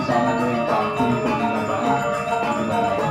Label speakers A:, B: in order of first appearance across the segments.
A: sana ada yang parkir pergi lebaran di mana.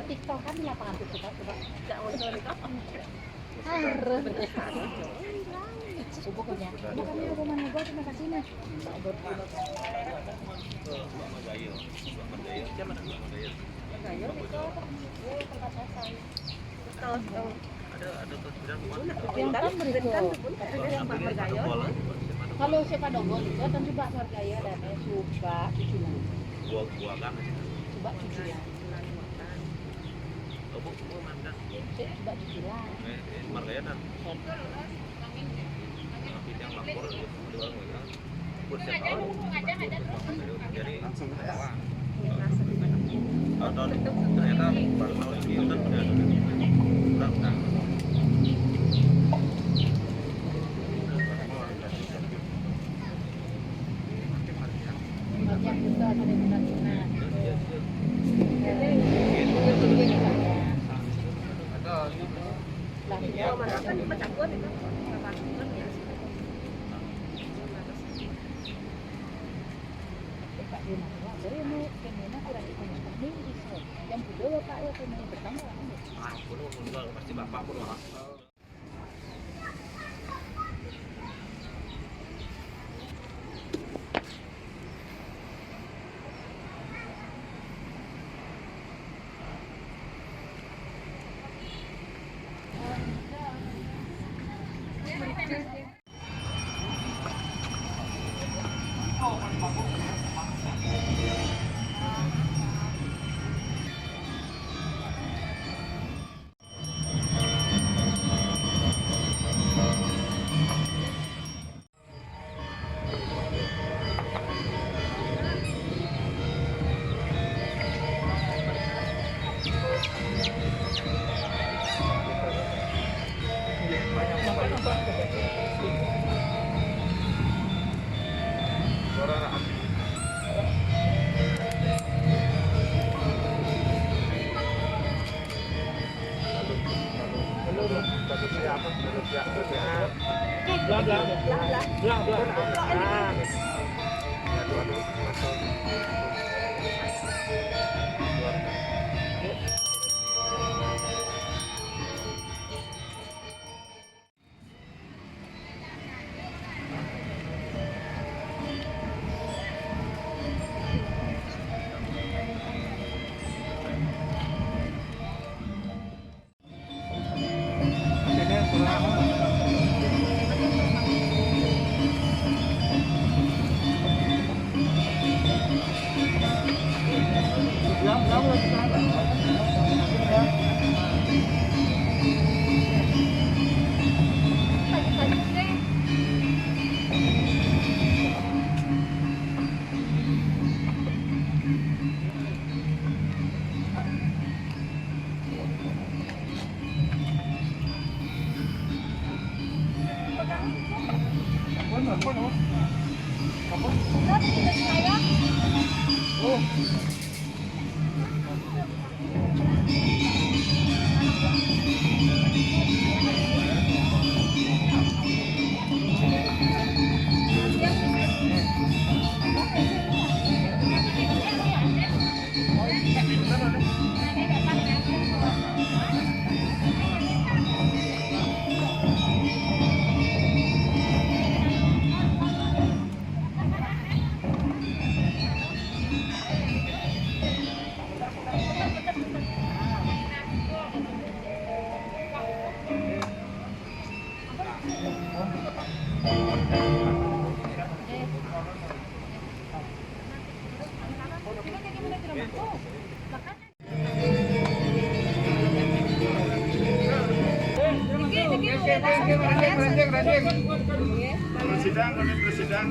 B: TikTokan di lapangan tuh kita coba.
C: Enggak mau sorry kok.
B: Harus. Pokoknya. Bukan di rumah gua cuma kasih nih. Yang kan berikut. Kalau siapa dongol itu kan coba Margaya dan coba cicilan.
D: Gua kan.
B: Coba cicilan. Coba cicilan.
D: Margaya kan. Yang lapor jadi langsung ternyata baru tahun ini kan udah
B: Banyak juga ada yang minat.
D: pasti bapak pun lah.
C: Presiden.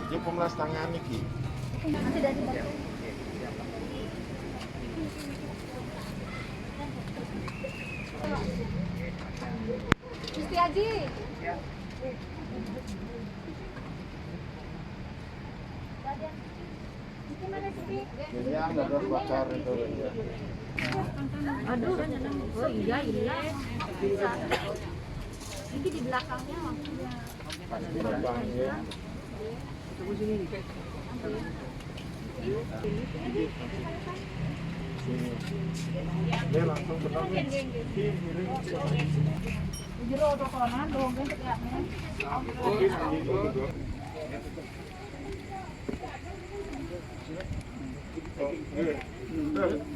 C: Dia pemelas tangan iki.
B: Gusti Haji.
C: Jadi ada bakar itu ya.
B: Aduh, oh iya. Ini di belakangnya maksudnya.
C: Di belakang ya. Dia langsung benar nih.
B: Jero tokonan dong kan tegaknya.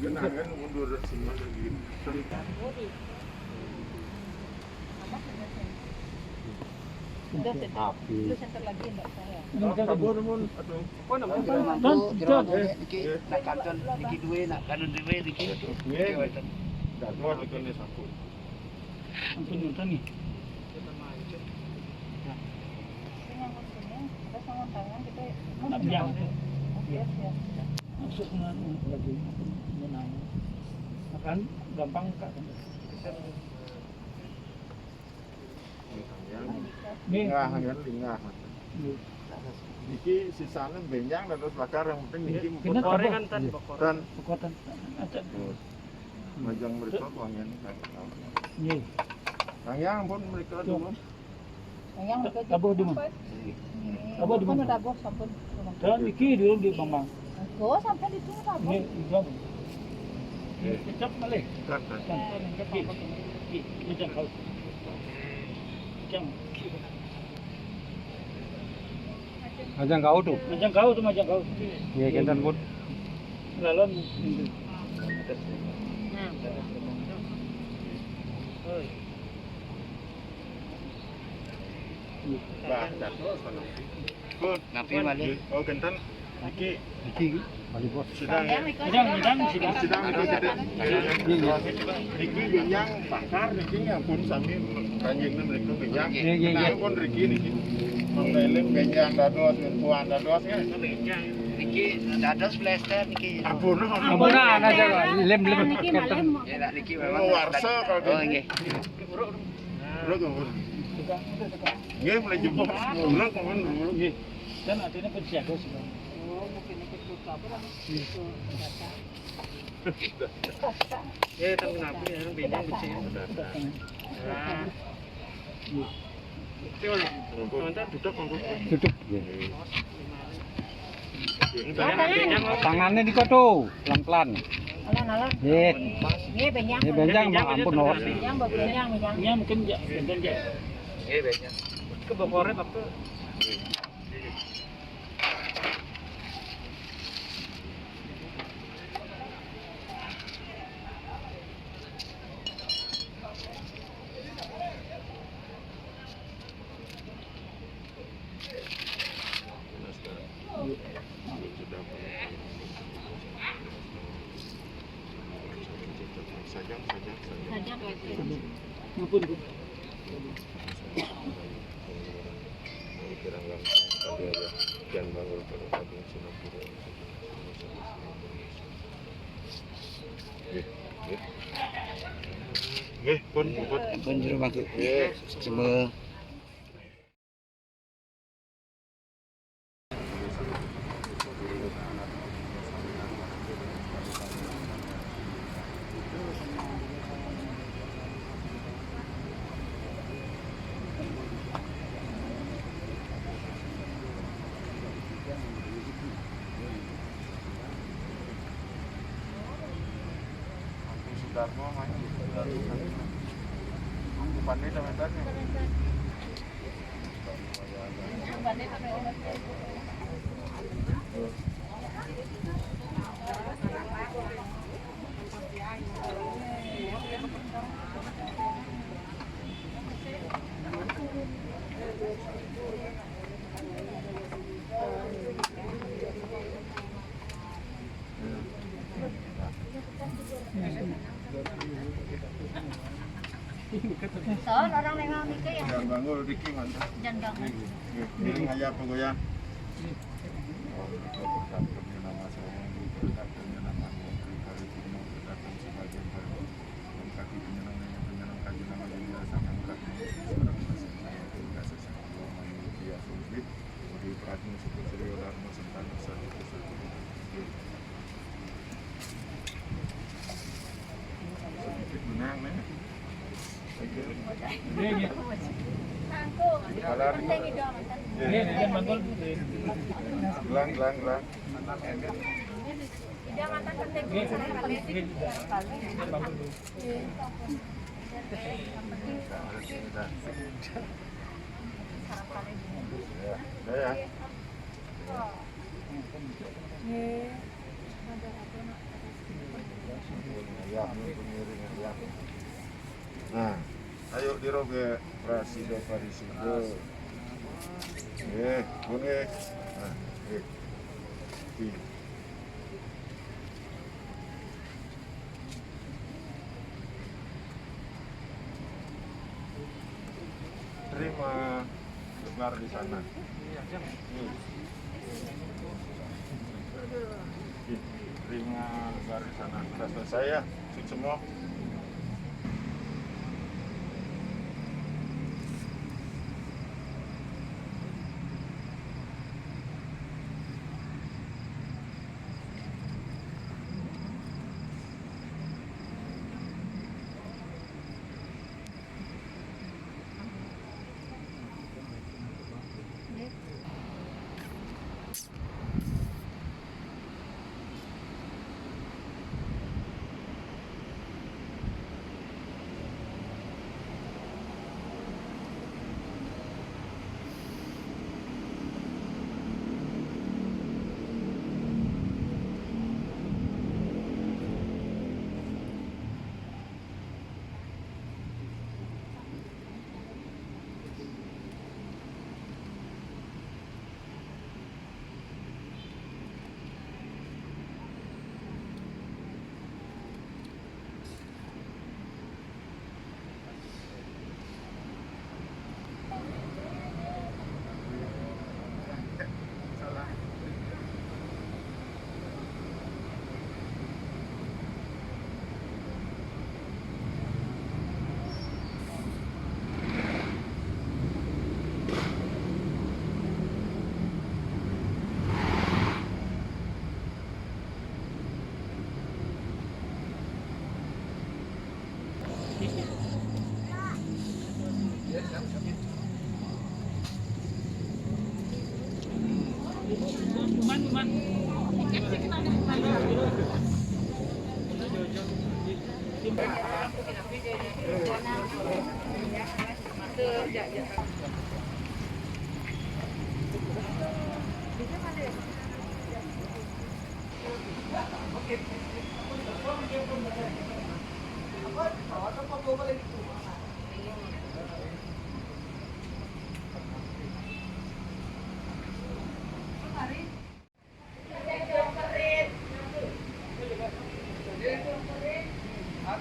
C: Genangan mundur semua gitu.
B: Api. Itu center lagi enggak saya.
C: Kabur mun aduh.
E: Nak kanton niki duwe nak kanun duwe niki.
C: Dadua dikene sapu.
E: Ampun nonton nih. Masuk lagi menang. Makan gampang Kak.
C: Lingah kan lingah. Niki sisane benjang dan terus bakar yang penting niki
E: Gorengan tan
C: dan
E: pokotan.
C: majang mereka wangian kan.
E: Nggih.
C: Yang pun mereka dulu.
B: Yang
E: Tabuh di mana? Tabuh di mana?
B: Tabuh sampun.
E: Dan niki dulu di Bambang.
B: Oh, sampai di sini tabuh.
E: Nggih, jam. Kecap malih.
C: Kan.
E: Kecap kau. Jam.
A: Majang kau tuh.
E: Majang kau tu majang kau.
A: Iya kentan pun.
E: Lalu
C: Ngapain balik? Oh kentan. Niki
A: Balik bos.
C: sedang Niki benjang bakar niki pun sami kanjeng mereka benjang. Nah pun Riki niki. Membelem benjang dados tuan dados kan.
E: niki dados blaster niki.
C: Ampun.
A: Ampuna aja lem kentan.
E: Ya nak niki memang
C: Warsa kalau
E: Oh nggih.
C: Bro kamu. Nggih mulai jebol. Bro kamu dulu.
E: Nggih. Dan artinya penjaga semua.
B: Oh, mungkin ikut buka berang.
E: Tang kenapa ya orang beda kecil.
C: Tutup
A: Tutup. Tangannya di tuh, pelan-pelan.
B: Alan.
A: Iya.
B: Ini benjang.
A: Ini benjang mah ampun no.
B: Benjang benjang.
E: Ya mungkin ya, dan ya. Bedanya. Kebokoran apa?
C: Sajang.
E: Maupun
C: Nggih, pun.
E: pun jero masuk. Cuma
C: Sudarmo main pandai teman-teman.
B: Soal orang lewat itu yang
C: Jangan bangun Riki mantap.
B: jangan.
C: Ini ngaya pokoknya. Oh, berkatnya nama saya, berkatnya nama Menteri Pariwisata, berkatnya sebagai kaki penyeleng kaji nama yang dirasakan kaki seorang pasien saya tidak sesak manusia sulit beri perhatian seperti Dharma Sentana satu persatu. Sedikit menang nih.
E: ini kan mantul.
C: Gelang. Ya. Nah, ayo dirobe Prasido Parisudo. Boleh. Nah, terima gelar di sana. Terima gelar di sana. Sudah selesai ya, semua.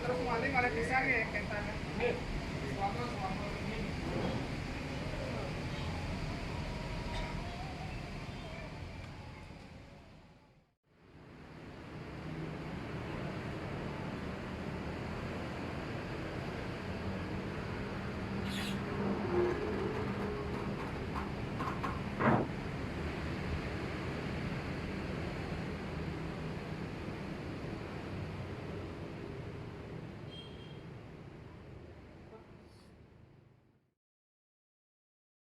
F: Terus maling oleh pisang ya, kita.